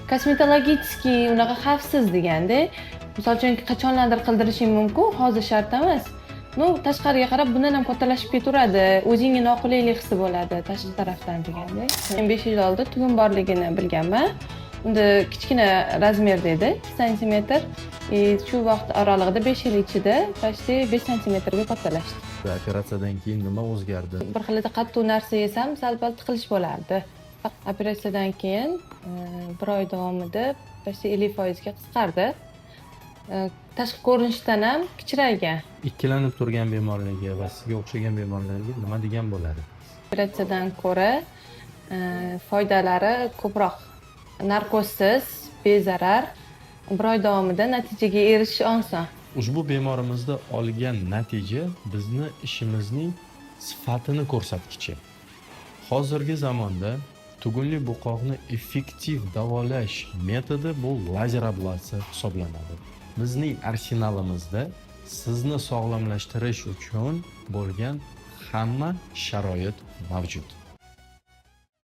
kosmetologический unaqa xavfsiz deganda, misol uchun qachonlardir qildirishing mumkin, hozir shart emas. Ну, tashqariga qarab bundan ham kattalashib ketaveradi. O'zingga noqulaylik hissi bo'ladi tashqi tarafdan deganda. Men 5 yil oldin tug'um borligini bilganman. Unda kichkina razmerda edi, 2 santimetr. Shu vaqt oralig'ida 5 yil ichida почти 5 santimetrga kattalashdi. Operatsiyadan keyin nima o'zgardi? Bir xilda qattiq narsa yesam sal-pal tiqilish bo'lardi. Operatsiyadan keyin 1 oy davomida почти 50% ga qisqardi. Tashqi ko'rinishdan ham kichraygan. Ikkilanib turgan bemorlarga va sizga o'xshagan bemorlarga nima degan bo'ladi? Operatsiyadan ko'ra foydalari ko'proq. Narkozsiz, bezarar, 1 oy davomida natijaga erishish oson. Ushbu bemorimizda olgan natija bizni ishimizning sifatini ko'rsatkichi. Hozirgi zamonda tugunli buqoqni effektiv davolash metodi bu lazer ablatsiya hisoblanadi. Bizning arsenalimizda sizni sog'lomlashtirish uchun bo'lgan hamma sharoit mavjud.